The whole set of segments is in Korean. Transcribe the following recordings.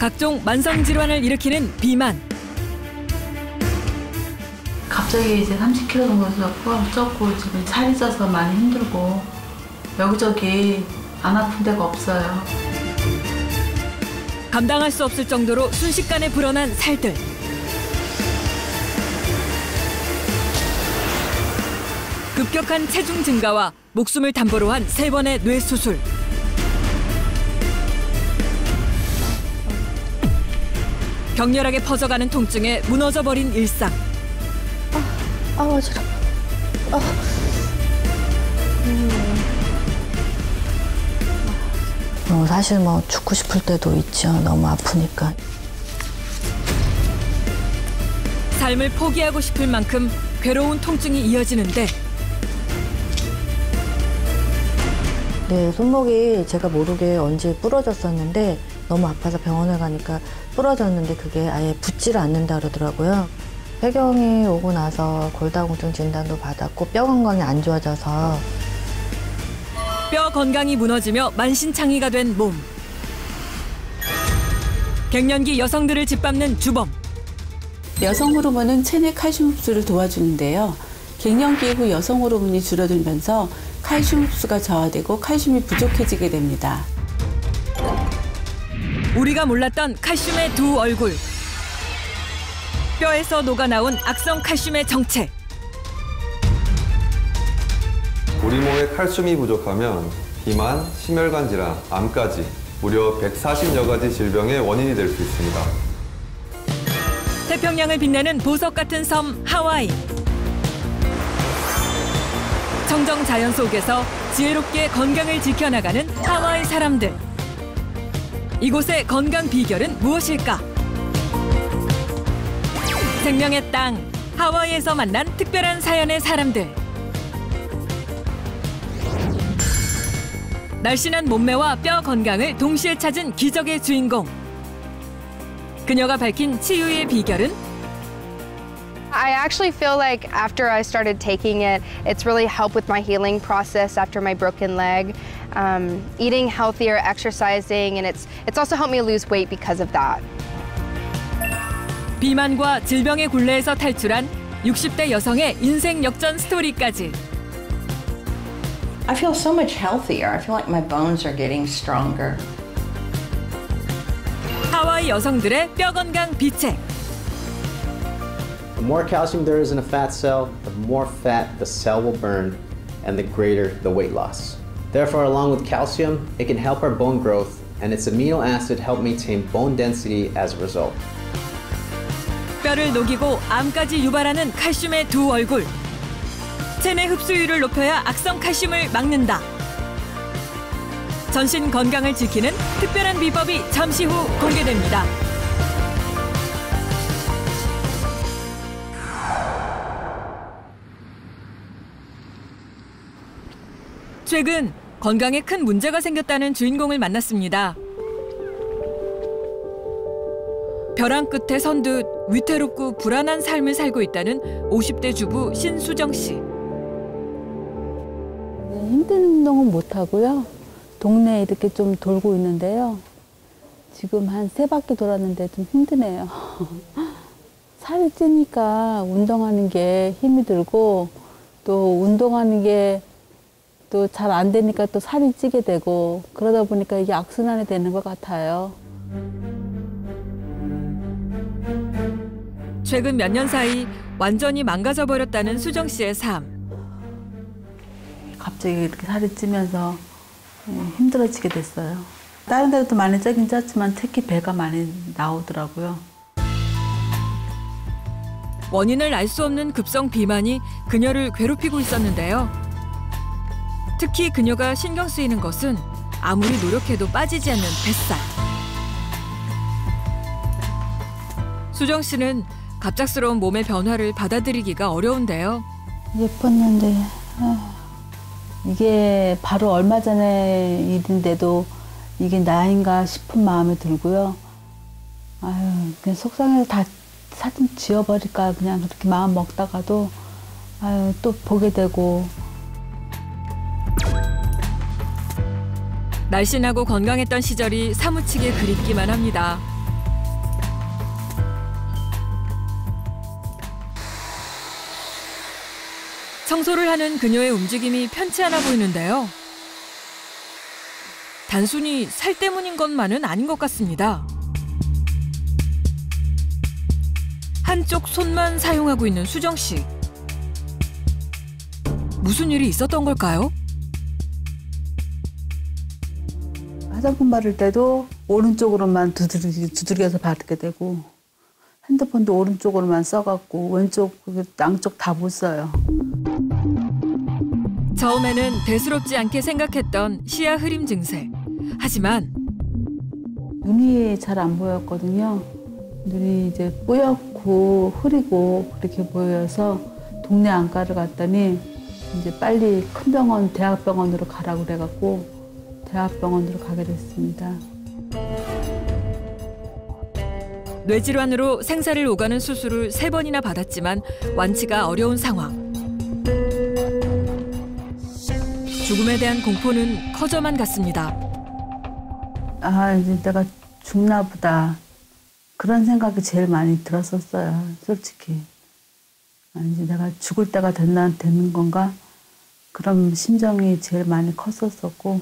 각종 만성 질환을 일으키는 비만. 갑자기 이제 30kg 정도 쪘고 지금 살이 쪄서 많이 힘들고 여기저기 안 아픈 데가 없어요. 감당할 수 없을 정도로 순식간에 불어난 살들. 급격한 체중 증가와 목숨을 담보로 한 3번의 뇌 수술. 격렬하게 퍼져가는 통증에 무너져버린 일상. 어지러워. 사실 죽고 싶을 때도 있죠. 너무 아프니까. 삶을 포기하고 싶을 만큼 괴로운 통증이 이어지는데 네, 손목이 제가 모르게 언제 부러졌었는데 너무 아파서 병원에 가니까 부러졌는데 그게 아예 붙지를 않는다 그러더라고요. 폐경이 오고 나서 골다공증 진단도 받았고 뼈 건강이 안 좋아져서 뼈 건강이 무너지며 만신창이가 된 몸. 갱년기 여성들을 짓밟는 주범. 여성 호르몬은 체내 칼슘 흡수를 도와주는데요. 갱년기 이후 여성 호르몬이 줄어들면서 칼슘 흡수가 저하되고 칼슘이 부족해지게 됩니다. 우리가 몰랐던 칼슘의 두 얼굴. 뼈에서 녹아나온 악성 칼슘의 정체. 우리 몸에 칼슘이 부족하면 비만, 심혈관 질환, 암까지 무려 140여 가지 질병의 원인이 될 수 있습니다. 태평양을 빛내는 보석 같은 섬 하와이. 청정 자연 속에서 지혜롭게 건강을 지켜나가는 하와이 사람들. 이곳의 건강 비결은 무엇일까? 생명의 땅, 하와이에서 만난 특별한 사연의 사람들. 날씬한 몸매와 뼈 건강을 동시에 찾은 기적의 주인공. 그녀가 밝힌 치유의 비결은? I actually feel like after I started taking it, it's really helped with my healing process after my broken leg. Eating healthier, exercising, and it's also helped me lose weight because of that. 비만과 질병의 굴레에서 탈출한 60대 여성의 인생 역전 스토리까지. I feel so much healthier. I feel like my bones are getting stronger. 하와이 여성들의 뼈 건강 비책. The more calcium there is in a fat cell, the more fat the cell will burn and the greater the weight loss. Therefore, along with calcium, it can help our bone growth and its amino acid help maintain bone density as a result. 뼈를 녹이고 암까지 유발하는 칼슘의 두 얼굴. 체내 흡수율을 높여야 악성 칼슘을 막는다. 전신 건강을 지키는 특별한 비법이 잠시 후 공개됩니다. 최근 건강에 큰 문제가 생겼다는 주인공을 만났습니다. 벼랑 끝에 선 듯 위태롭고 불안한 삶을 살고 있다는 50대 주부 신수정 씨. 힘든 운동은 못 하고요. 동네에 이렇게 좀 돌고 있는데요. 지금 한 3바퀴 돌았는데 좀 힘드네요. 살이 찌니까 운동하는 게 힘이 들고 또 운동하는 게 또 잘 안 되니까 또 살이 찌게 되고 그러다 보니까 이게 악순환이 되는 것 같아요. 최근 몇 년 사이 완전히 망가져 버렸다는 수정 씨의 삶. 갑자기 이렇게 살이 찌면서 힘들어지게 됐어요. 다른 데도 많이 찌긴 쪘지만 특히 배가 많이 나오더라고요. 원인을 알 수 없는 급성 비만이 그녀를 괴롭히고 있었는데요. 특히 그녀가 신경 쓰이는 것은 아무리 노력해도 빠지지 않는 뱃살. 수정 씨는 갑작스러운 몸의 변화를 받아들이기가 어려운데요. 예뻤는데 이게 바로 얼마 전에 일인데도 이게 나인가 싶은 마음이 들고요. 그냥 속상해서 다 사진 지워버릴까 그냥 그렇게 마음 먹다가도 또 보게 되고. 날씬하고 건강했던 시절이 사무치게 그립기만 합니다. 청소를 하는 그녀의 움직임이 편치 않아 보이는데요. 단순히 살 때문인 것만은 아닌 것 같습니다. 한쪽 손만 사용하고 있는 수정 씨. 무슨 일이 있었던 걸까요? 화장품 바를 때도 오른쪽으로만 두들겨서 바르게 되고 핸드폰도 오른쪽으로만 써갖고 왼쪽, 양쪽 다 못 써요. 처음에는 대수롭지 않게 생각했던 시야 흐림 증세. 하지만 눈이 잘 안 보였거든요. 눈이 이제 뿌옇고 흐리고 그렇게 보여서 동네 안과를 갔더니 이제 빨리 큰 병원, 대학병원으로 가라고 그래갖고 대학병원으로 가게 됐습니다. 뇌질환으로 생사를 오가는 수술을 3번이나 받았지만 완치가 어려운 상황. 죽음에 대한 공포는 커져만 갔습니다. 아, 이제 내가 죽나 보다. 그런 생각이 제일 많이 들었었어요, 솔직히. 아, 이제 내가 죽을 때가 되는 건가? 그런 심정이 제일 많이 컸었었고.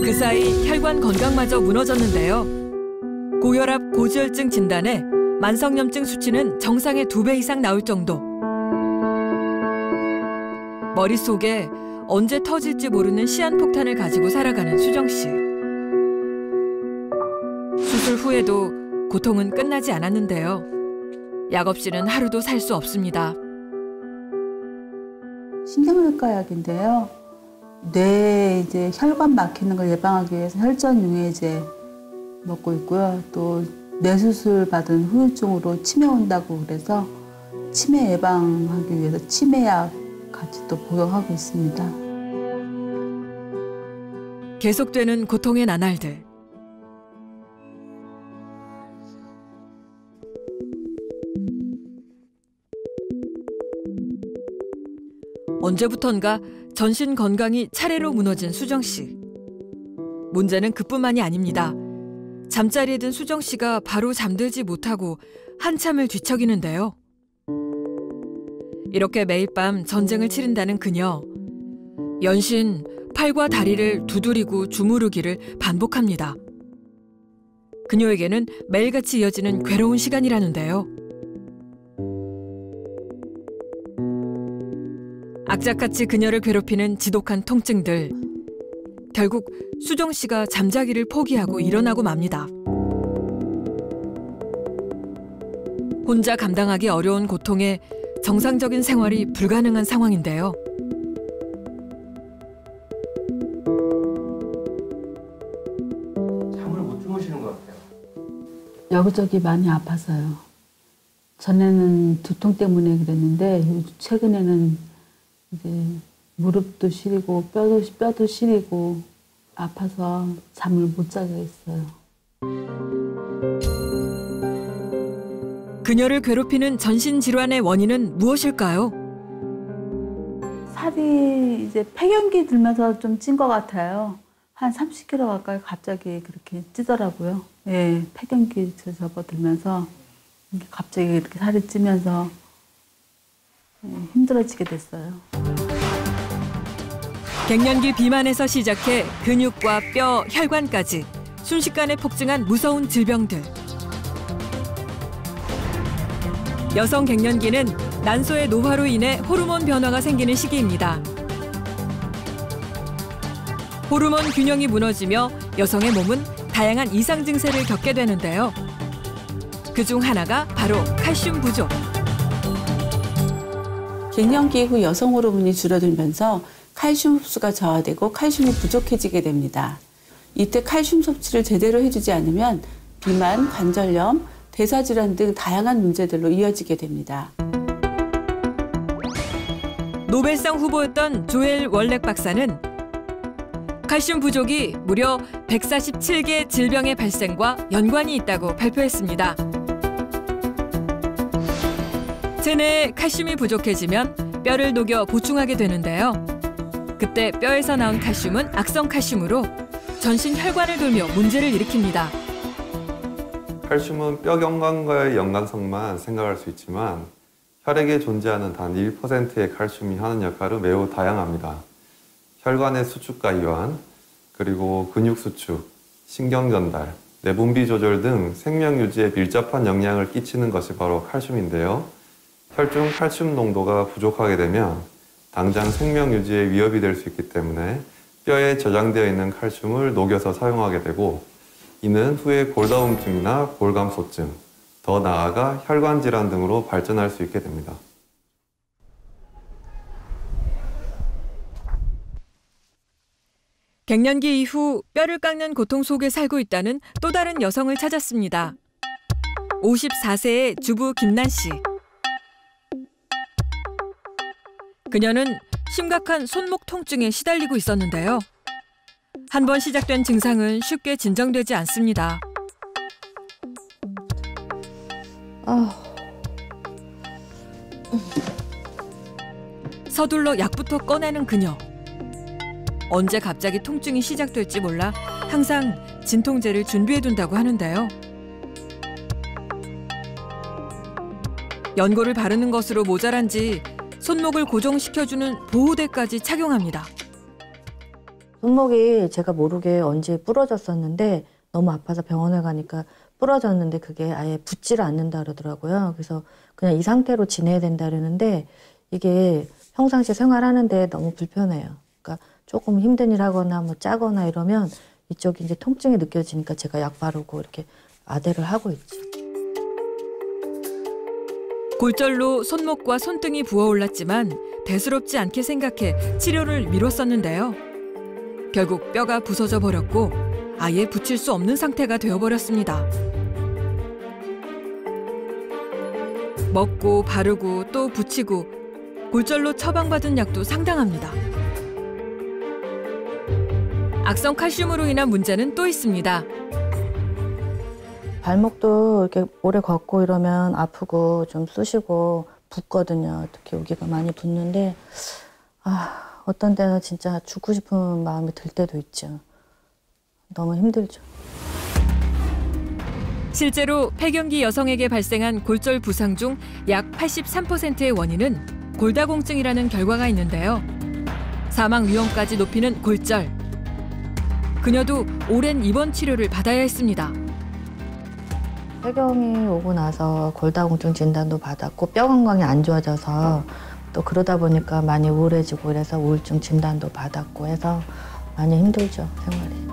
그 사이 혈관 건강마저 무너졌는데요. 고혈압, 고지혈증 진단에 만성염증 수치는 정상의 2배 이상 나올 정도. 머릿속에 언제 터질지 모르는 시한폭탄을 가지고 살아가는 수정 씨. 수술 후에도 고통은 끝나지 않았는데요. 약 없이는 하루도 살 수 없습니다. 신경외과 약인데요. 뇌에 이제 혈관 막히는 걸 예방하기 위해서 혈전융해제 먹고 있고요. 또 뇌수술 받은 후유증으로 치매 온다고 그래서 치매 예방하기 위해서 치매약 같이 또 복용하고 있습니다. 계속되는 고통의 나날들. 언제부턴가 전신 건강이 차례로 무너진 수정 씨. 문제는 그뿐만이 아닙니다. 잠자리에 든 수정 씨가 바로 잠들지 못하고 한참을 뒤척이는데요. 이렇게 매일 밤 전쟁을 치른다는 그녀. 연신 팔과 다리를 두드리고 주무르기를 반복합니다. 그녀에게는 매일같이 이어지는 괴로운 시간이라는데요. 악착같이 그녀를 괴롭히는 지독한 통증들. 결국 수정 씨가 잠자기를 포기하고 일어나고 맙니다. 혼자 감당하기 어려운 고통에 정상적인 생활이 불가능한 상황인데요. 잠을 못 주무시는 것 같아요. 여기저기 많이 아파서요. 전에는 두통 때문에 그랬는데 최근에는 이제 무릎도 시리고 뼈도 시리고 아파서 잠을 못 자게 했어요. 그녀를 괴롭히는 전신 질환의 원인은 무엇일까요? 살이 이제 폐경기 들면서 좀 찐 것 같아요. 한 30kg 가까이 갑자기 그렇게 찌더라고요. 예, 폐경기 접어들면서 갑자기 이렇게 살이 찌면서 힘들어지게 됐어요. 갱년기 비만에서 시작해 근육과 뼈, 혈관까지 순식간에 폭증한 무서운 질병들. 여성 갱년기는 난소의 노화로 인해 호르몬 변화가 생기는 시기입니다. 호르몬 균형이 무너지며 여성의 몸은 다양한 이상 증세를 겪게 되는데요. 그중 하나가 바로 칼슘 부족. 갱년기 이후 여성 호르몬이 줄어들면서 칼슘 흡수가 저하되고 칼슘이 부족해지게 됩니다. 이때 칼슘 섭취를 제대로 해주지 않으면 비만, 관절염, 대사질환 등 다양한 문제들로 이어지게 됩니다. 노벨상 후보였던 조엘 월렉 박사는 칼슘 부족이 무려 147개 질병의 발생과 연관이 있다고 발표했습니다. 체내에 칼슘이 부족해지면 뼈를 녹여 보충하게 되는데요. 그때 뼈에서 나온 칼슘은 악성 칼슘으로 전신 혈관을 돌며 문제를 일으킵니다. 칼슘은 뼈 건강과의 연관성만 생각할 수 있지만 혈액에 존재하는 단 1%의 칼슘이 하는 역할은 매우 다양합니다. 혈관의 수축과 이완, 그리고 근육 수축, 신경 전달, 내분비 조절 등 생명 유지에 밀접한 영향을 끼치는 것이 바로 칼슘인데요. 혈중 칼슘 농도가 부족하게 되면 당장 생명 유지에 위협이 될 수 있기 때문에 뼈에 저장되어 있는 칼슘을 녹여서 사용하게 되고, 이는 후에 골다공증이나 골감소증, 더 나아가 혈관 질환 등으로 발전할 수 있게 됩니다. 갱년기 이후 뼈를 깎는 고통 속에 살고 있다는 또 다른 여성을 찾았습니다. 54세의 주부 김난 씨. 그녀는 심각한 손목 통증에 시달리고 있었는데요. 한 번 시작된 증상은 쉽게 진정되지 않습니다. 서둘러 약부터 꺼내는 그녀. 언제 갑자기 통증이 시작될지 몰라 항상 진통제를 준비해둔다고 하는데요. 연고를 바르는 것으로 모자란지 손목을 고정시켜주는 보호대까지 착용합니다. 손목이 제가 모르게 언제 부러졌었는데 너무 아파서 병원에 가니까 부러졌는데 그게 아예 붙지를 않는다 그러더라고요. 그래서 그냥 이 상태로 지내야 된다 그러는데 이게 평상시 생활하는데 너무 불편해요. 그러니까 조금 힘든 일 하거나 뭐 짜거나 이러면 이쪽이 이제 통증이 느껴지니까 제가 약 바르고 이렇게 아대를 하고 있죠. 골절로 손목과 손등이 부어올랐지만 대수롭지 않게 생각해 치료를 미뤘었는데요. 결국 뼈가 부서져 버렸고 아예 붙일 수 없는 상태가 되어버렸습니다. 먹고 바르고 또 붙이고 골절로 처방받은 약도 상당합니다. 악성 칼슘으로 인한 문제는 또 있습니다. 발목도 이렇게 오래 걷고 이러면 아프고 좀 쑤시고 붓거든요. 특히 여기가 많이 붓는데 어떤 때는 진짜 죽고 싶은 마음이 들 때도 있죠. 너무 힘들죠. 실제로 폐경기 여성에게 발생한 골절 부상 중 약 83%의 원인은 골다공증이라는 결과가 있는데요. 사망 위험까지 높이는 골절. 그녀도 오랜 입원 치료를 받아야 했습니다. 폐경이 오고 나서 골다공증 진단도 받았고 뼈 건강이 안 좋아져서 또 그러다 보니까 많이 우울해지고 이래서 우울증 진단도 받았고 해서 많이 힘들죠, 생활이.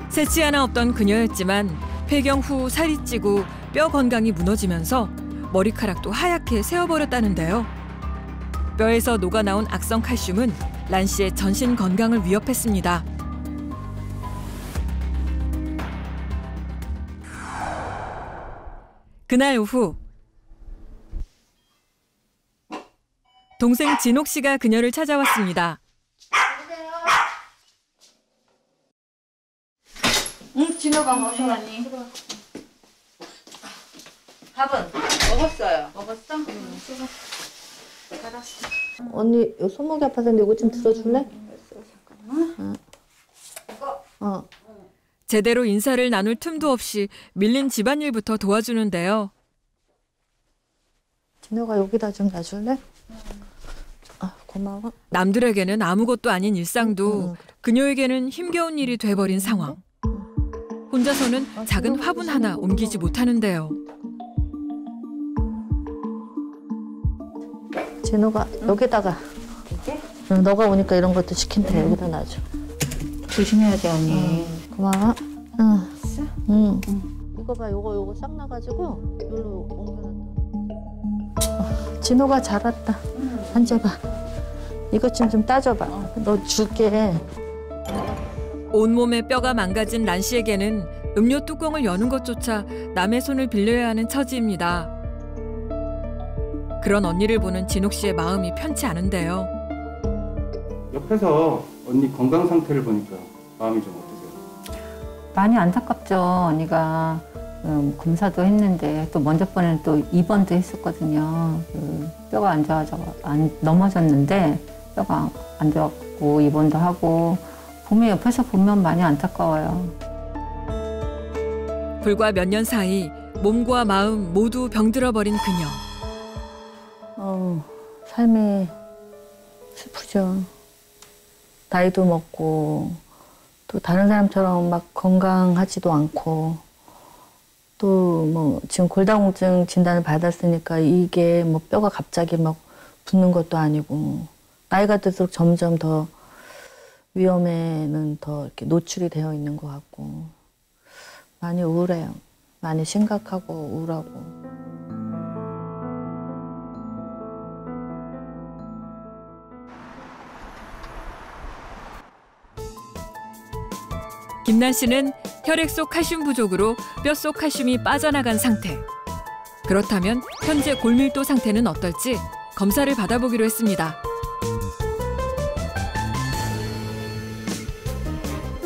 새치 하나 없던 그녀였지만 폐경 후 살이 찌고 뼈 건강이 무너지면서 머리카락도 하얗게 새어버렸다는데요. 뼈에서 녹아나온 악성 칼슘은 란 씨의 전신 건강을 위협했습니다. 그날 오후 동생 진옥 씨가 그녀를 찾아왔습니다. 응, 진호가 어디 왔니? 밥은 먹었어요. 먹었어? 응. 알았어. 언니 요 손목이 아파서 이거 좀 들어줄래? 잠깐만. 어. 제대로 인사를 나눌 틈도 없이 밀린 집안일부터 도와주는데요. 진호가 여기다 좀 놔줄래? 고마워. 남들에게는 아무것도 아닌 일상도 그녀에게는 힘겨운 일이 돼버린 상황. 혼자서는 작은 화분 하나 옮기지 못하는데요. 진호가 여기다가. 응, 너가 오니까 이런 것도 시킨다. 여기다 놔줘. 조심해야 돼, 언니. 고마워. 응. 이거 봐, 요거 싹 나가지고 여기로 옮겨놨다. 진호가 잘 왔다. 앉아봐. 이것 좀 따줘봐. 너 줄게. 온몸에 뼈가 망가진 란 씨에게는 음료 뚜껑을 여는 것조차 남의 손을 빌려야 하는 처지입니다. 그런 언니를 보는 진옥 씨의 마음이 편치 않은데요. 옆에서 언니 건강 상태를 보니까 마음이 좀 어떠세요? 많이 안타깝죠. 언니가 검사도 했는데 또 먼저 번에는 또 입원도 했었거든요. 뼈가 안 좋아져 넘어졌는데 뼈가 안 좋았고 입원도 하고 보면 옆에서 보면 많이 안타까워요. 불과 몇 년 사이 몸과 마음 모두 병들어버린 그녀. 삶이 슬프죠. 나이도 먹고 또 다른 사람처럼 막 건강하지도 않고 또 뭐 지금 골다공증 진단을 받았으니까 이게 뭐 뼈가 갑자기 막 붙는 것도 아니고 나이가 들수록 점점 더 위험에는 더 이렇게 노출이 되어 있는 것 같고 많이 우울해요. 많이 심각하고 우울하고. 김난 씨는 혈액 속 칼슘 부족으로 뼈 속 칼슘이 빠져나간 상태. 그렇다면 현재 골밀도 상태는 어떨지 검사를 받아보기로 했습니다.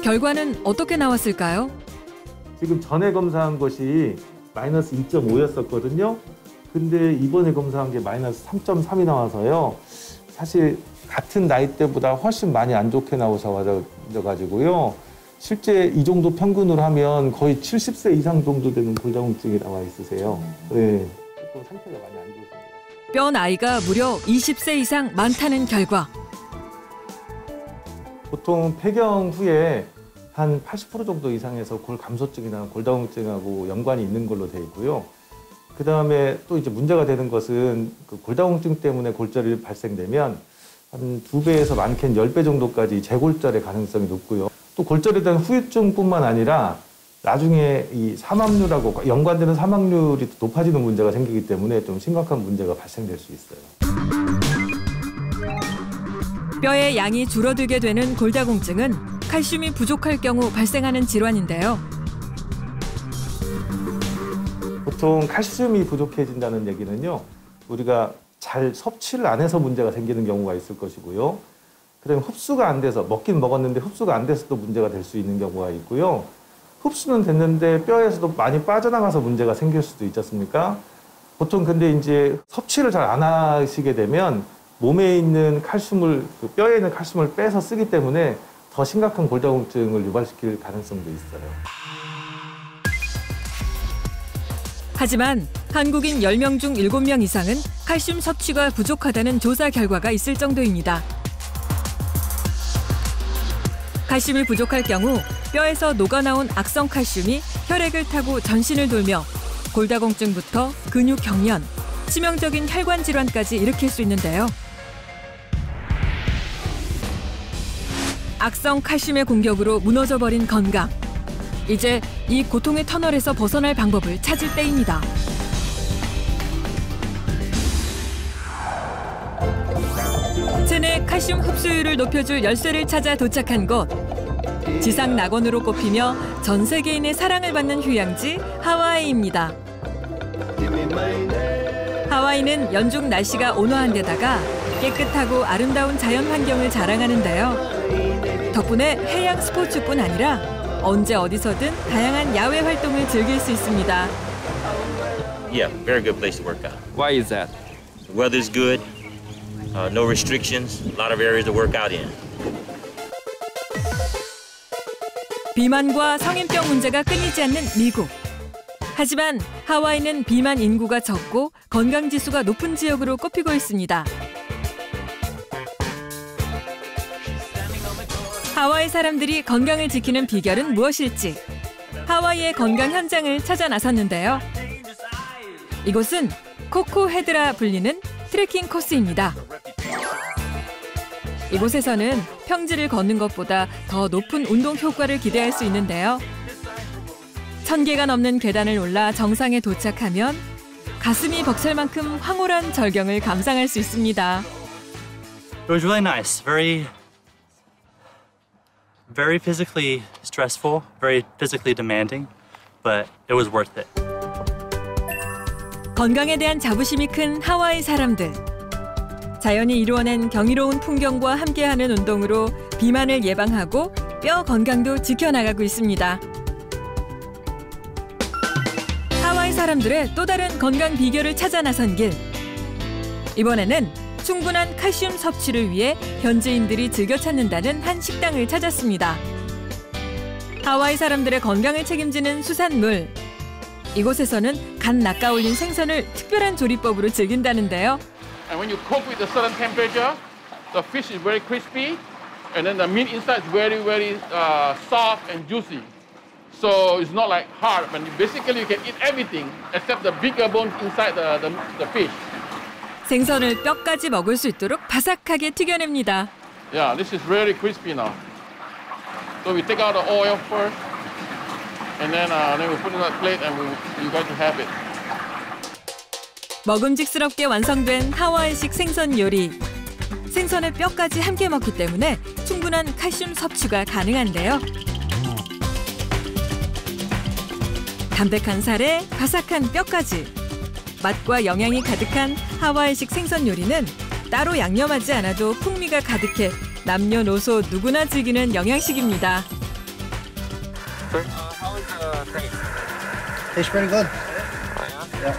결과는 어떻게 나왔을까요? 지금 전에 검사한 것이 마이너스 2.5였었거든요. 근데 이번에 검사한 게 마이너스 3.3이 나와서요. 사실 같은 나이대보다 훨씬 많이 안 좋게 나오셔가지고요. 실제 이 정도 평균으로 하면 거의 70세 이상 정도 되는 골다공증이 나와 있으세요. 네, 조금 상태가 많이 안 좋습니다. 뼈 나이가 무려 20세 이상 많다는 결과. 보통 폐경 후에 한 80% 정도 이상에서 골 감소증이나 골다공증하고 연관이 있는 걸로 돼 있고요. 그 다음에 또 이제 문제가 되는 것은 그 골다공증 때문에 골절이 발생되면 한 2배에서 많게는 10배 정도까지 재골절의 가능성이 높고요. 또 골절에 대한 후유증뿐만 아니라 나중에 이 사망률하고 연관되는 사망률이 높아지는 문제가 생기기 때문에 좀 심각한 문제가 발생될 수 있어요. 뼈의 양이 줄어들게 되는 골다공증은 칼슘이 부족할 경우 발생하는 질환인데요. 보통 칼슘이 부족해진다는 얘기는요. 우리가 잘 섭취를 안 해서 문제가 생기는 경우가 있을 것이고요. 그다음에 흡수가 안 돼서 먹긴 먹었는데 흡수가 안 돼서 또 문제가 될 수 있는 경우가 있고요. 흡수는 됐는데 뼈에서도 많이 빠져나가서 문제가 생길 수도 있지 않습니까? 보통 근데 이제 섭취를 잘 안 하시게 되면 몸에 있는 칼슘을 그 뼈에 있는 칼슘을 빼서 쓰기 때문에 더 심각한 골다공증을 유발시킬 가능성도 있어요. 하지만 한국인 10명 중 7명 이상은 칼슘 섭취가 부족하다는 조사 결과가 있을 정도입니다. 칼슘이 부족할 경우 뼈에서 녹아나온 악성 칼슘이 혈액을 타고 전신을 돌며 골다공증부터 근육 경련, 치명적인 혈관 질환까지 일으킬 수 있는데요. 악성 칼슘의 공격으로 무너져버린 건강. 이제 이 고통의 터널에서 벗어날 방법을 찾을 때입니다. 체내 칼슘 흡수율을 높여줄 열쇠를 찾아 도착한 곳. 지상 낙원으로 꼽히며 전 세계인의 사랑을 받는 휴양지 하와이입니다. 하와이는 연중 날씨가 온화한 데다가 깨끗하고 아름다운 자연 환경을 자랑하는데요. 덕분에 해양 스포츠뿐 아니라 언제 어디서든 다양한 야외 활동을 즐길 수 있습니다. Yeah, very good place to work out. Why is that? The weather's good. No restrictions, a lot of areas to work out in. 비만과 성인병 문제가 끊이지 않는 미국. 하지만 하와이는 비만 인구가 적고 건강 지수가 높은 지역으로 꼽히고 있습니다. 하와이 사람들이 건강을 지키는 비결은 무엇일지 하와이의 건강 현장을 찾아 나섰는데요. 이곳은 코코헤드라 불리는 트레킹 코스입니다. 이곳에서는 평지를 걷는 것보다 더 높은 운동 효과를 기대할 수 있는데요. 1000개가 넘는 계단을 올라 정상에 도착하면 가슴이 벅찰 만큼 황홀한 절경을 감상할 수 있습니다. It was really nice. Very physically stressful, very physically demanding, but it was worth it. 건강에 대한 자부심이 큰 하와이 사람들. 자연이 이루어낸 경이로운 풍경과 함께하는 운동으로 비만을 예방하고 뼈 건강도 지켜나가고 있습니다. 하와이 사람들의 또 다른 건강 비결을 찾아 나선 길. 이번에는 충분한 칼슘 섭취를 위해 현지인들이 즐겨 찾는다는 한 식당을 찾았습니다. 하와이 사람들의 건강을 책임지는 수산물. 이곳에서는 간 낚아올린 생선을 특별한 조리법으로 즐긴다는데요. And when you cook with a certain temperature, the fish is very crispy, and then the meat inside is very, very soft and juicy. So it's not like hard, but basically you can eat everything except the bigger bones inside the fish. 생선을 뼈까지 먹을 수 있도록 바삭하게 튀겨냅니다. Yeah, this is really crispy now. So we take out the oil first, and then we put it on a plate, and you're going to have it. 먹음직스럽게 완성된 하와이식 생선 요리. 생선의 뼈까지 함께 먹기 때문에 충분한 칼슘 섭취가 가능한데요. 담백한 살에 바삭한 뼈까지. 맛과 영양이 가득한 하와이식 생선 요리는 따로 양념하지 않아도 풍미가 가득해 남녀노소 누구나 즐기는 영양식입니다. Tastes pretty good. Yeah.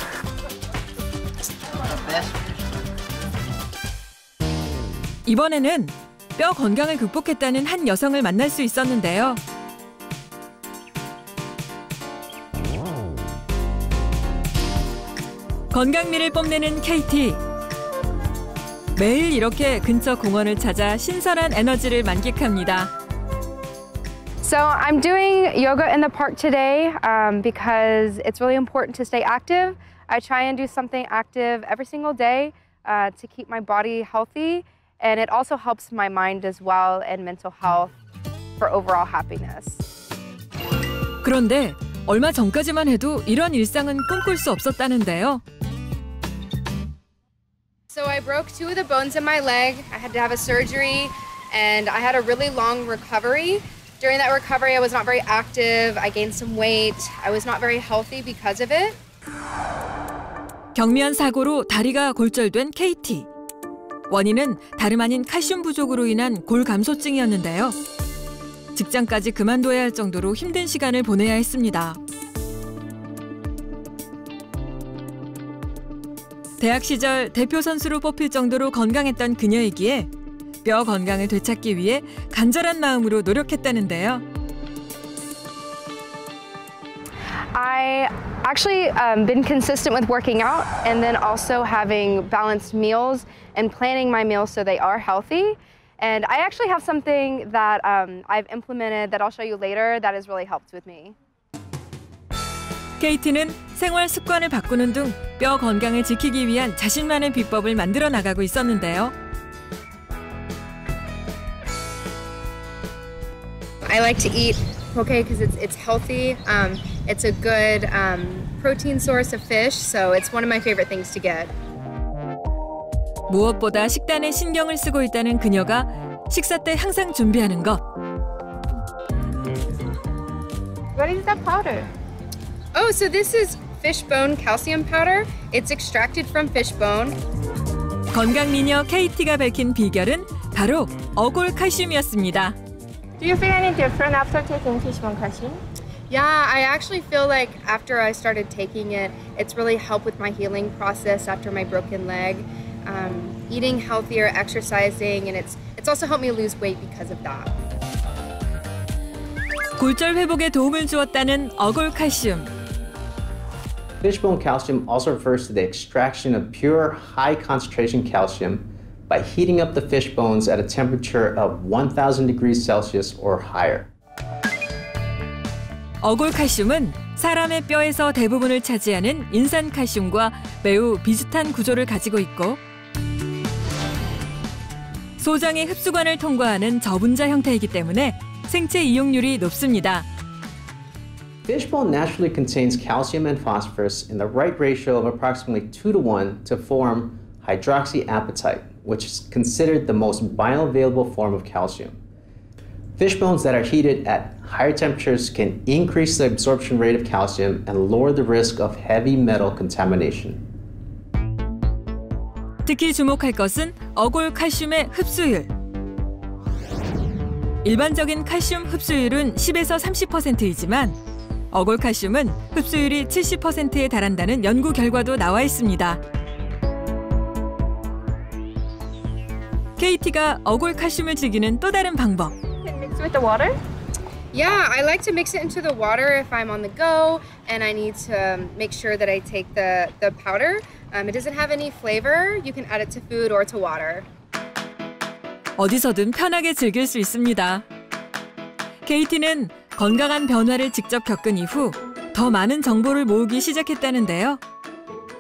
이번에는 뼈 건강을 극복했다는 한 여성을 만날 수 있었는데요. 건강미를 뽐내는 KT. 매일 이렇게 근처 공원을 찾아 신선한 에너지를 만끽합니다. So I'm doing yoga in the park today because it's really important to stay active. I try and do something active every single day to keep my body healthy, and it also helps my mind as well and mental health for overall happiness. 그런데 얼마 전까지만 해도 이런 일상은 꿈꿀 수 없었다는데요. So I broke 2 of the bones in my leg. I had to have a surgery, and I had a really long recovery. During that recovery, I was not very active. I gained some weight. I was not very healthy because of it. 경미한 사고로 다리가 골절된 KT. 원인은 다름 아닌 칼슘 부족으로 인한 골감소증이었는데요. 직장까지 그만둬야 할 정도로 힘든 시간을 보내야 했습니다. 대학 시절 대표 선수로 뽑힐 정도로 건강했던 그녀이기에 뼈 건강을 되찾기 위해 간절한 마음으로 노력했다는데요. I actually been consistent with working out and then also having balanced meals and planning my meals so they are healthy. And I actually have something that I've implemented that I'll show you later that has really helped with me. KT는 생활 습관을 바꾸는 등 뼈 건강을 지키기 위한 자신만의 비법을 만들어 나가고 있었는데요. I like to eat poke because it's healthy. It's a good protein source of fish, so it's one of my favorite things to get. 무엇보다 식단에 신경을 쓰고 있다는 그녀가 식사 때 항상 준비하는 것. What is that powder? Oh, so this is fish bone calcium powder. It's extracted from fish bone. 건강 미녀 KT가 밝힌 비결은 바로 어골 칼슘이었습니다. Do you feel any different after taking fish bone calcium? Yeah, I actually feel like after I started taking it, it's really helped with my healing process after my broken leg. Eating healthier, exercising, and it's also helped me lose weight because of that. 골절 회복에 도움을 주었다는 어골 칼슘. Fishbone calcium also refers to the extraction of pure, high-concentration calcium by heating up the fish bones at a temperature of 1,000 degrees Celsius or higher. 어골 칼슘은 사람의 뼈에서 대부분을 차지하는 인산 칼슘과 매우 비슷한 구조를 가지고 있고 소장의 흡수관을 통과하는 저분자 형태이기 때문에 생체 이용률이 높습니다. Fishbone naturally contains calcium and phosphorus in the right ratio of approximately 2:1 to form hydroxyapatite, which is considered the most bioavailable form of calcium. Fish bones that are heated at higher temperatures can increase the absorption rate of calcium and lower the risk of heavy metal contamination. 특히 주목할 것은 어골 칼슘의 흡수율. 일반적인 칼슘 흡수율은 10에서 30%이지만 어골 칼슘은 흡수율이 70%에 달한다는 연구 결과도 나와 있습니다. KT가 어골 칼슘을 즐기는 또 다른 방법. Can mix with the water? Yeah, I like to mix it into the water if I'm on the go and I need to make sure that I take the powder. It doesn't have any flavor. You can add it to food or to water. 어디서든 편하게 즐길 수 있습니다. KT는 건강한 변화를 직접 겪은 이후 더 많은 정보를 모으기 시작했다는데요.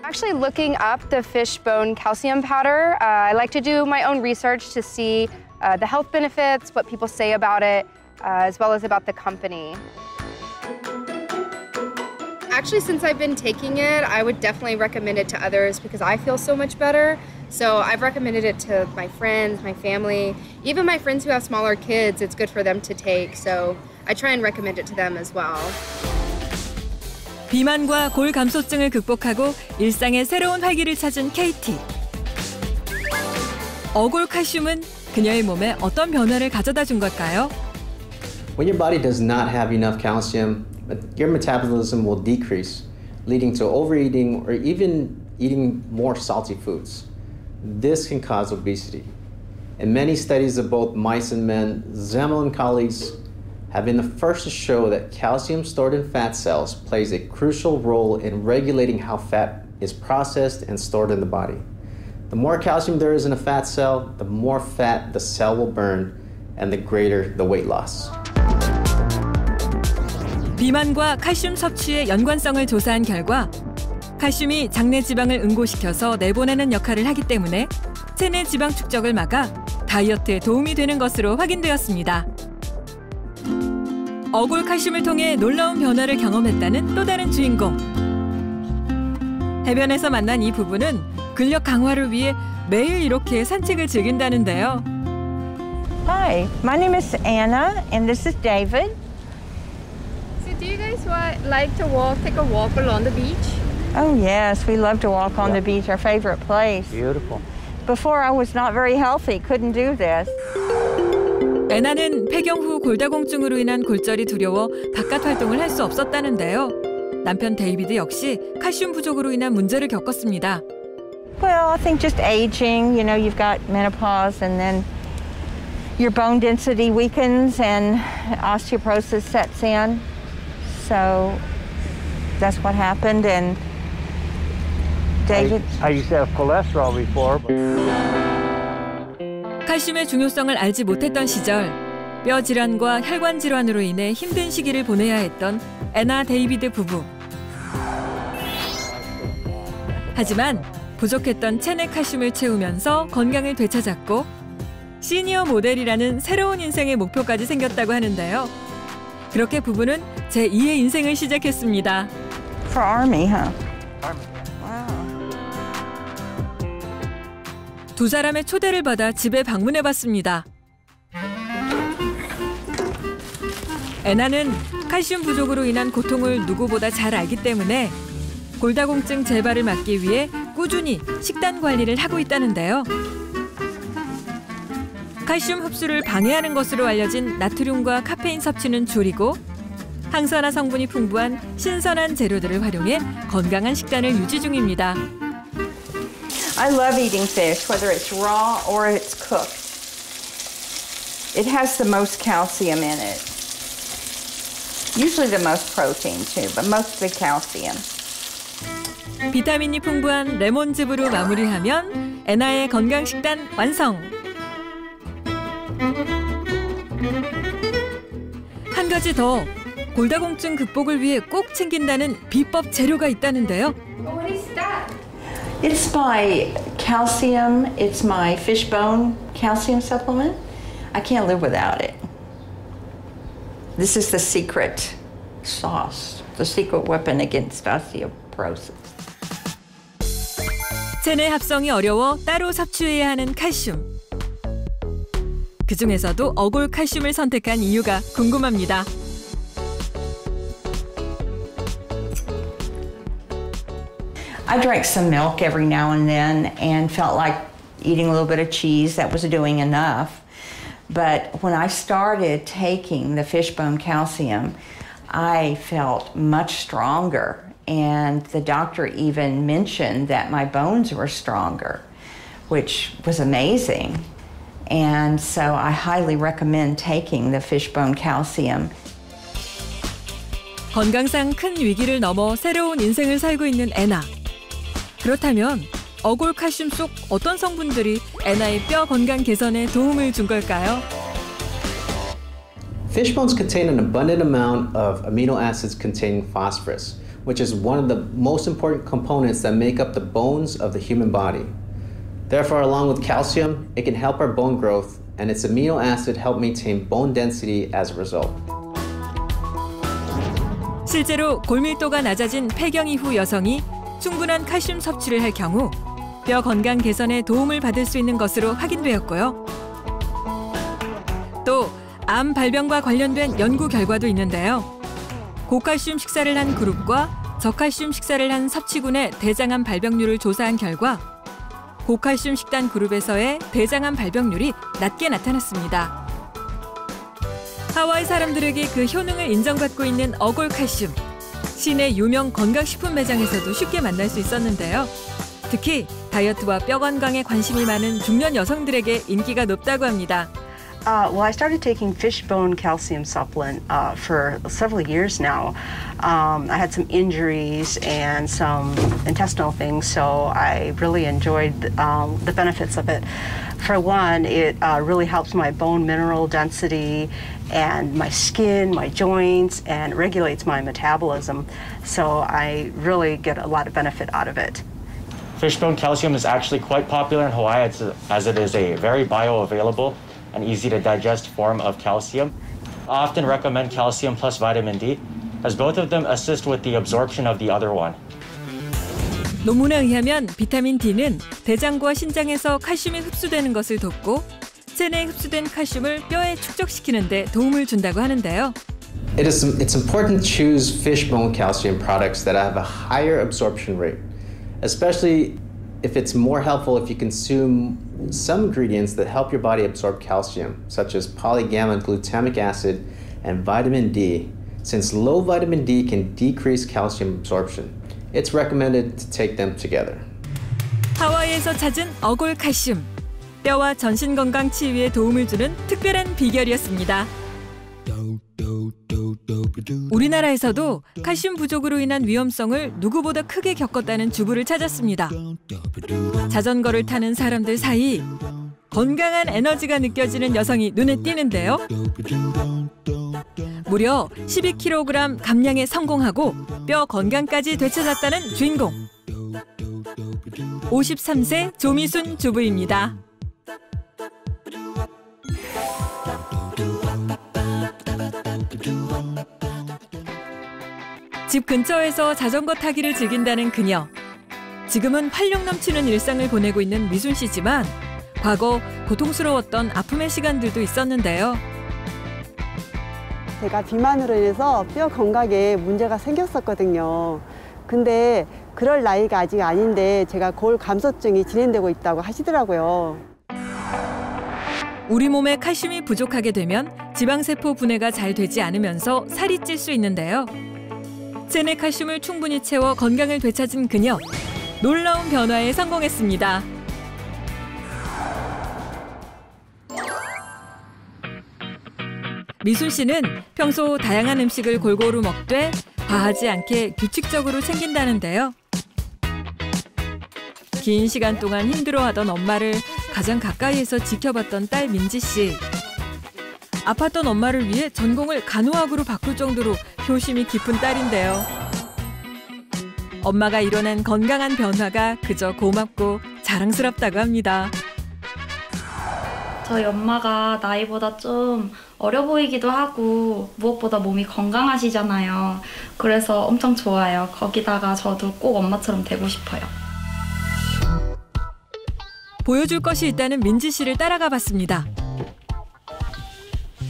Actually looking up the fish bone calcium powder, I like to do my own research to see the health benefits, what people say about it, as well as about the company. Actually, since I've been taking it, I would definitely recommend it to others because I feel so much better. So I've recommended it to my friends, my family, even my friends who have smaller kids. It's good for them to take. So I try and recommend it to them as well. 비만과 골 감소증을 극복하고 일상의 새로운 활기를 찾은 KT. 어골 칼슘은 그녀의 몸에 어떤 변화를 가져다 준 걸까요? When your body does not have enough calcium, your metabolism will decrease, leading to overeating or even eating more salty foods. This can cause obesity. In many studies of both mice and men, Zamel and colleagues have been the first to show that calcium stored in fat cells plays a crucial role in regulating how fat is processed and stored in the body. The more calcium there is in a fat cell, the more fat the cell will burn and the greater the weight loss. 비만과 칼슘 섭취의 연관성을 조사한 결과 칼슘이 장내 지방을 응고시켜서 내보내는 역할을 하기 때문에 체내 지방 축적을 막아 다이어트에 도움이 되는 것으로 확인되었습니다. 어골 칼슘을 통해 놀라운 변화를 경험했다는 또 다른 주인공. 해변에서 만난 이 부부는 근력 강화를 위해 매일 이렇게 산책을 즐긴다는데요. Hi, my name is Anna and this is David. So do you guys like to take a walk along the beach? Oh yes, we love to walk on the beach, our favorite place. Beautiful. Before I was not very healthy, couldn't do this. 애나는 폐경 후 골다공증으로 인한 골절이 두려워 바깥 활동을 할 수 없었다는데요. 남편 데이비드 역시 칼슘 부족으로 인한 문제를 겪었습니다. Well, I think just aging, you've got menopause and then your bone density weakens and osteoporosis sets in. So that's what happened and David... I used to have cholesterol before. 칼슘의 중요성을 알지 못했던 시절, 뼈 질환과 혈관 질환으로 인해 힘든 시기를 보내야 했던 애나 데이비드 부부. 하지만 부족했던 체내 칼슘을 채우면서 건강을 되찾았고 시니어 모델이라는 새로운 인생의 목표까지 생겼다고 하는데요. 그렇게 부부는 제2의 인생을 시작했습니다. For Army, huh? 두 사람의 초대를 받아 집에 방문해봤습니다. 애나는 칼슘 부족으로 인한 고통을 누구보다 잘 알기 때문에 골다공증 재발을 막기 위해 꾸준히 식단 관리를 하고 있다는데요. 칼슘 흡수를 방해하는 것으로 알려진 나트륨과 카페인 섭취는 줄이고 항산화 성분이 풍부한 신선한 재료들을 활용해 건강한 식단을 유지 중입니다. I love eating fish, whether it's raw or it's cooked. It has the most calcium in it. Usually the most protein too, but mostly calcium. 비타민이 풍부한 레몬즙으로 마무리하면 애나의 건강 식단 완성! 한 가지 더, 골다공증 극복을 위해 꼭 챙긴다는 비법 재료가 있다는데요. What is that? It's my calcium, it's my fish bone calcium supplement. I can't live without it. This is the secret sauce, the secret weapon against osteoporosis. 체내 합성이 어려워 따로 섭취해야 하는 칼슘. 그중에서도 어골 칼슘을 선택한 이유가 궁금합니다. I drank some milk every now and then and felt like eating a little bit of cheese. That was doing enough. But when I started taking the fishbone calcium, I felt much stronger. And the doctor even mentioned that my bones were stronger, which was amazing. And so I highly recommend taking the fishbone calcium. 건강상 큰 위기를 넘어 새로운 인생을 살고 있는 애나. 그렇다면 어골 칼슘 속 어떤 성분들이 애나의 뼈 건강 개선에 도움을 준 걸까요? Fish bones contain an abundant amount of amino acids containing phosphorus, which is one of the most important components that make up the bones of the human body. Therefore, along with calcium, it can help our bone growth, and its amino acid help maintain bone density as a result. 실제로 골밀도가 낮아진 폐경 이후 여성이 충분한 칼슘 섭취를 할 경우 뼈 건강 개선에 도움을 받을 수 있는 것으로 확인되었고요. 또 암 발병과 관련된 연구 결과도 있는데요. 고칼슘 식사를 한 그룹과 저칼슘 식사를 한 섭취군의 대장암 발병률을 조사한 결과 고칼슘 식단 그룹에서의 대장암 발병률이 낮게 나타났습니다. 하와이 사람들에게 그 효능을 인정받고 있는 어골 칼슘. 시내 유명 건강식품 매장에서도 쉽게 만날 수 있었는데요. 특히 다이어트와 뼈 건강에 관심이 많은 중년 여성들에게 인기가 높다고 합니다. Well, I started taking fish bone calcium supplement for several years now. I had some injuries and some intestinal things, so I really enjoyed the benefits of it. For one, it really helps my bone mineral density and my skin, my joints, and regulates my metabolism. So I really get a lot of benefit out of it. Fishbone calcium is actually quite popular in Hawaii as it is a very bioavailable and easy to digest form of calcium. I often recommend calcium plus vitamin D, as both of them assist with the absorption of the other one. 논문에 의하면 비타민 D는 대장과 신장에서 칼슘이 흡수되는 것을 돕고 체내에 흡수된 칼슘을 뼈에 축적시키는 데 도움을 준다고 하는데요. It's important to choose fish bone calcium products that have a higher absorption rate, especially if it's more helpful if you consume some ingredients that help your body absorb calcium, such as polygamma glutamic acid and vitamin D, since low vitamin D can decrease calcium absorption. It's recommended to take them together. 하와이에서 찾은 어골 칼슘. 뼈와 전신 건강 치유에 도움을 주는 특별한 비결이었습니다. 우리나라에서도 칼슘 부족으로 인한 위험성을 누구보다 크게 겪었다는 주부를 찾았습니다. 자전거를 타는 사람들 사이 건강한 에너지가 느껴지는 여성이 눈에 띄는데요. 무려 12kg 감량에 성공하고 뼈 건강까지 되찾았다는 주인공. 53세 조미순 주부입니다. 집 근처에서 자전거 타기를 즐긴다는 그녀. 지금은 활력 넘치는 일상을 보내고 있는 미순 씨지만 과거 고통스러웠던 아픔의 시간들도 있었는데요. 제가 비만으로 인해서 뼈 건강에 문제가 생겼었거든요. 근데 그럴 나이가 아직 아닌데 제가 골 감소증이 진행되고 있다고 하시더라고요. 우리 몸에 칼슘이 부족하게 되면 지방세포 분해가 잘 되지 않으면서 살이 찔 수 있는데요. 체내 칼슘을 충분히 채워 건강을 되찾은 그녀. 놀라운 변화에 성공했습니다. 미순 씨는 평소 다양한 음식을 골고루 먹되 과하지 않게 규칙적으로 챙긴다는데요. 긴 시간 동안 힘들어하던 엄마를 가장 가까이에서 지켜봤던 딸 민지 씨. 아팠던 엄마를 위해 전공을 간호학으로 바꿀 정도로 효심이 깊은 딸인데요. 엄마가 이뤄낸 건강한 변화가 그저 고맙고 자랑스럽다고 합니다. 저희 엄마가 나이보다 좀 어려 보이기도 하고 무엇보다 몸이 건강하시잖아요. 그래서 엄청 좋아요. 거기다가 저도 꼭 엄마처럼 되고 싶어요. 보여줄 것이 있다는 민지 씨를 따라가 봤습니다.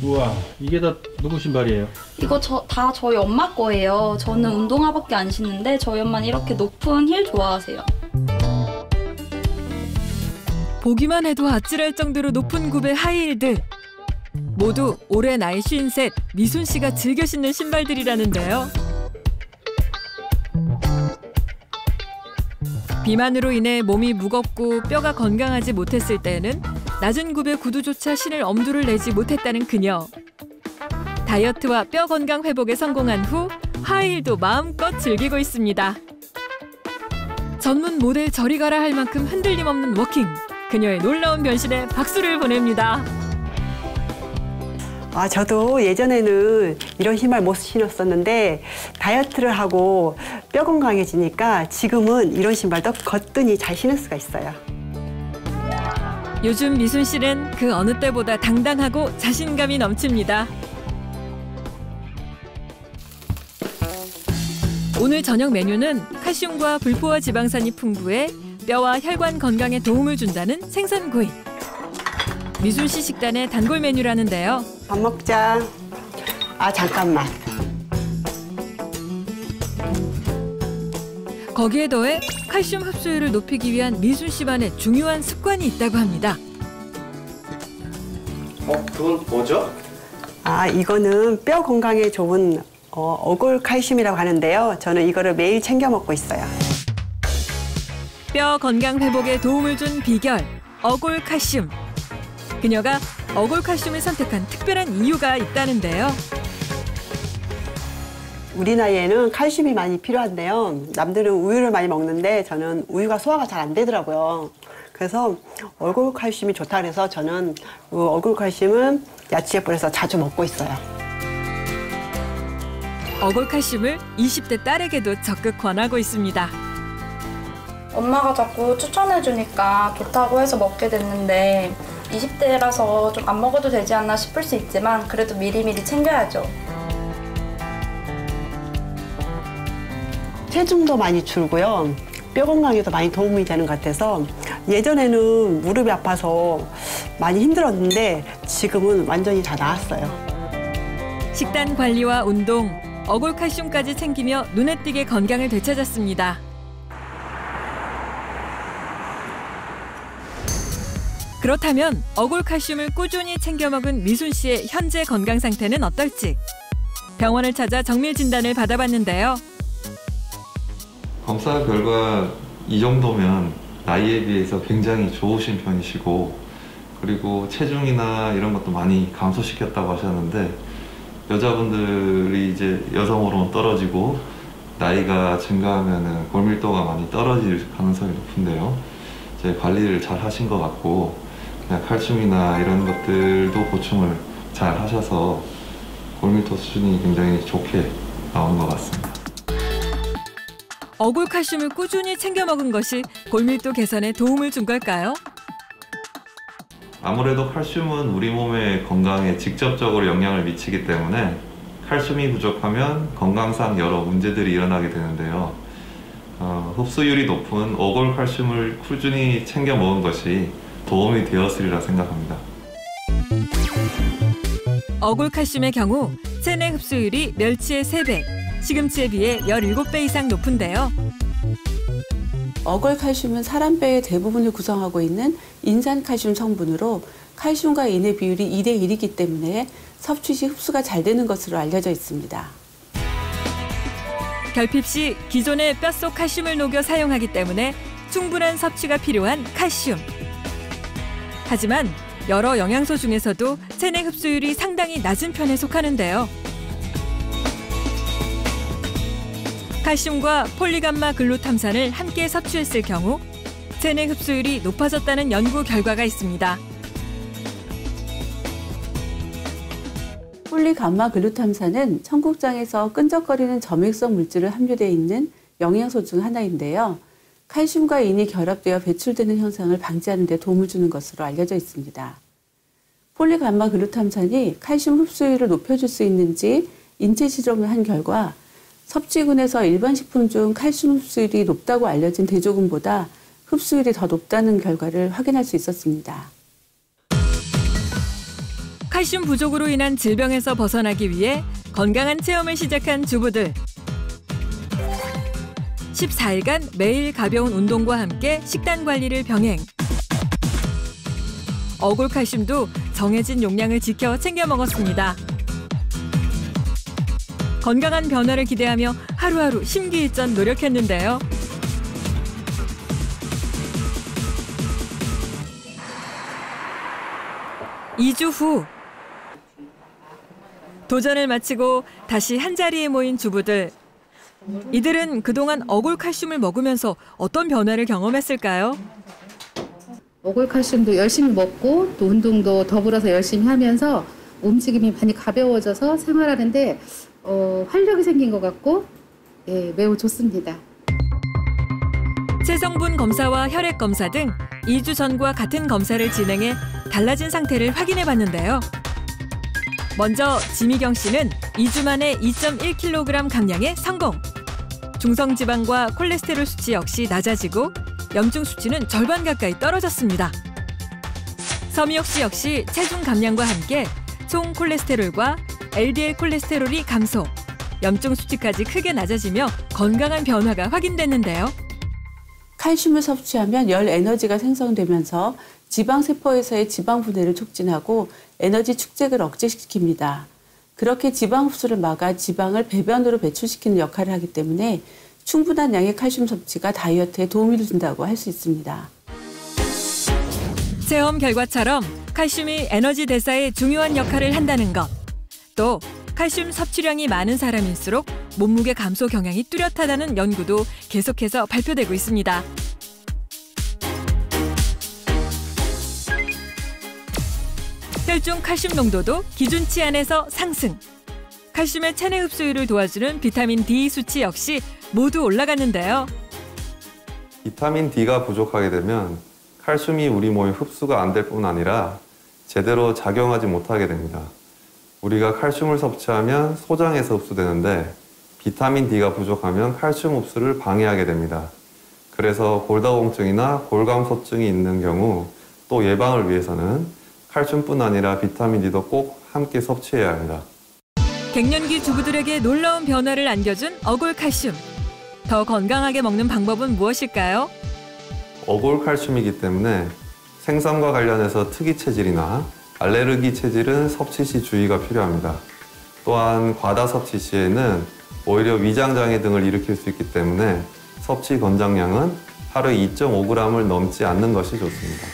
우와, 이게 다 누구 신발이에요? 이거 다 저희 엄마 거예요. 저는 운동화밖에 안 신는데 저희 엄마는 이렇게 높은 힐 좋아하세요. 보기만 해도 아찔할 정도로 높은 굽의 하이힐들. 모두 올해 나이 53 미순 씨가 즐겨 신는 신발들이라는데요. 비만으로 인해 몸이 무겁고 뼈가 건강하지 못했을 때에는 낮은 굽의 구두조차 신을 엄두를 내지 못했다는 그녀. 다이어트와 뼈 건강 회복에 성공한 후 하이힐도 마음껏 즐기고 있습니다. 전문 모델 저리 가라 할 만큼 흔들림 없는 워킹. 그녀의 놀라운 변신에 박수를 보냅니다. 저도 예전에는 이런 신발 못 신었었는데 다이어트를 하고 뼈 건강해지니까 지금은 이런 신발도 거뜬히 잘 신을 수가 있어요. 요즘 미순 씨는 그 어느 때보다 당당하고 자신감이 넘칩니다. 오늘 저녁 메뉴는 칼슘과 불포화 지방산이 풍부해 뼈와 혈관 건강에 도움을 준다는 생선구이. 미순 씨 식단의 단골 메뉴라는데요. 밥 먹자. 잠깐만. 거기에 더해 칼슘 흡수율을 높이기 위한 미순 씨만의 중요한 습관이 있다고 합니다. 그건 뭐죠? 이거는 뼈 건강에 좋은 어골 칼슘이라고 하는데요. 저는 이거를 매일 챙겨 먹고 있어요. 뼈 건강 회복에 도움을 준 비결, 어골 칼슘. 그녀가 어골 칼슘을 선택한 특별한 이유가 있다는데요. 우리 나이에는 칼슘이 많이 필요한데요. 남들은 우유를 많이 먹는데 저는 우유가 소화가 잘 안 되더라고요. 그래서 어골 칼슘이 좋다 그래서 저는 어골 칼슘은 야채에 뿌려서 자주 먹고 있어요. 어골 칼슘을 20대 딸에게도 적극 권하고 있습니다. 엄마가 자꾸 추천해주니까 좋다고 해서 먹게 됐는데 20대라서 좀 안 먹어도 되지 않나 싶을 수 있지만 그래도 미리미리 챙겨야죠. 체중도 많이 줄고요. 뼈 건강에도 많이 도움이 되는 것 같아서 예전에는 무릎이 아파서 많이 힘들었는데 지금은 완전히 다 나았어요. 식단 관리와 운동, 어골 칼슘까지 챙기며 눈에 띄게 건강을 되찾았습니다. 그렇다면 어골 칼슘을 꾸준히 챙겨 먹은 미순 씨의 현재 건강 상태는 어떨지 병원을 찾아 정밀 진단을 받아봤는데요. 검사 결과 이 정도면 나이에 비해서 굉장히 좋으신 편이시고 그리고 체중이나 이런 것도 많이 감소시켰다고 하셨는데 여자분들이 이제 여성 호르몬 떨어지고 나이가 증가하면 골밀도가 많이 떨어질 가능성이 높은데요. 이제 관리를 잘 하신 것 같고 그냥 칼슘이나 이런 것들도 보충을 잘 하셔서 골밀도 수준이 굉장히 좋게 나온 것 같습니다. 어골 칼슘을 꾸준히 챙겨 먹은 것이 골밀도 개선에 도움을 준 걸까요? 아무래도 칼슘은 우리 몸의 건강에 직접적으로 영향을 미치기 때문에 칼슘이 부족하면 건강상 여러 문제들이 일어나게 되는데요. 흡수율이 높은 어골 칼슘을 꾸준히 챙겨 먹은 것이 도움이 되었으리라 생각합니다. 어골 칼슘의 경우 체내 흡수율이 멸치의 3배, 시금치에 비해 17배 이상 높은데요. 어골 칼슘은 사람 뼈의 대부분을 구성하고 있는 인산 칼슘 성분으로 칼슘과 인의 비율이 2대 1이기 때문에 섭취 시 흡수가 잘 되는 것으로 알려져 있습니다. 결핍 시 기존의 뼛속 칼슘을 녹여 사용하기 때문에 충분한 섭취가 필요한 칼슘. 하지만 여러 영양소 중에서도 체내 흡수율이 상당히 낮은 편에 속하는데요. 칼슘과 폴리감마 글루탐산을 함께 섭취했을 경우 체내 흡수율이 높아졌다는 연구 결과가 있습니다. 폴리감마 글루탐산은 청국장에서 끈적거리는 점액성 물질을 함유되어 있는 영양소 중 하나인데요. 칼슘과 인이 결합되어 배출되는 현상을 방지하는 데 도움을 주는 것으로 알려져 있습니다. 폴리감마 글루탐산이 칼슘 흡수율을 높여줄 수 있는지 인체 실험을 한 결과 섭취군에서 일반 식품 중 칼슘 흡수율이 높다고 알려진 대조군보다 흡수율이 더 높다는 결과를 확인할 수 있었습니다. 칼슘 부족으로 인한 질병에서 벗어나기 위해 건강한 체험을 시작한 주부들. 14일간 매일 가벼운 운동과 함께 식단 관리를 병행. 어골 칼슘도 정해진 용량을 지켜 챙겨 먹었습니다. 건강한 변화를 기대하며 하루하루 심기일전 노력했는데요. (2주) 후 도전을 마치고 다시 한자리에 모인 주부들. 이들은 그동안 어골칼슘을 먹으면서 어떤 변화를 경험했을까요? 어골칼슘도 열심히 먹고 또 운동도 더불어서 열심히 하면서 움직임이 많이 가벼워져서 생활하는데 활력이 생긴 것 같고 매우 좋습니다. 체성분 검사와 혈액 검사 등 2주 전과 같은 검사를 진행해 달라진 상태를 확인해 봤는데요. 먼저 지미경 씨는 2주 만에 2.1kg 감량에 성공. 중성지방과 콜레스테롤 수치 역시 낮아지고 염증 수치는 절반 가까이 떨어졌습니다. 서미옥 씨 역시 체중 감량과 함께 총 콜레스테롤과 LDL 콜레스테롤이 감소, 염증 수치까지 크게 낮아지며 건강한 변화가 확인됐는데요. 칼슘을 섭취하면 열 에너지가 생성되면서 지방세포에서의 지방 분해를 촉진하고 에너지 축적을 억제시킵니다. 그렇게 지방 흡수를 막아 지방을 배변으로 배출시키는 역할을 하기 때문에 충분한 양의 칼슘 섭취가 다이어트에 도움을 준다고 할 수 있습니다. 체험 결과처럼 칼슘이 에너지 대사에 중요한 역할을 한다는 것. 또 칼슘 섭취량이 많은 사람일수록 몸무게 감소 경향이 뚜렷하다는 연구도 계속해서 발표되고 있습니다. 혈중 칼슘 농도도 기준치 안에서 상승. 칼슘의 체내 흡수율을 도와주는 비타민 D 수치 역시 모두 올라갔는데요. 비타민 D가 부족하게 되면 칼슘이 우리 몸에 흡수가 안 될 뿐 아니라 제대로 작용하지 못하게 됩니다. 우리가 칼슘을 섭취하면 소장에서 흡수되는데 비타민 D가 부족하면 칼슘 흡수를 방해하게 됩니다. 그래서 골다공증이나 골감소증이 있는 경우 또 예방을 위해서는 칼슘뿐 아니라 비타민 D도 꼭 함께 섭취해야 합니다. 갱년기 주부들에게 놀라운 변화를 안겨준 어골칼슘. 더 건강하게 먹는 방법은 무엇일까요? 어골칼슘이기 때문에 생선과 관련해서 특이 체질이나 알레르기 체질은 섭취 시 주의가 필요합니다. 또한 과다 섭취 시에는 오히려 위장장애 등을 일으킬 수 있기 때문에 섭취 권장량은 하루에 2.5g을 넘지 않는 것이 좋습니다.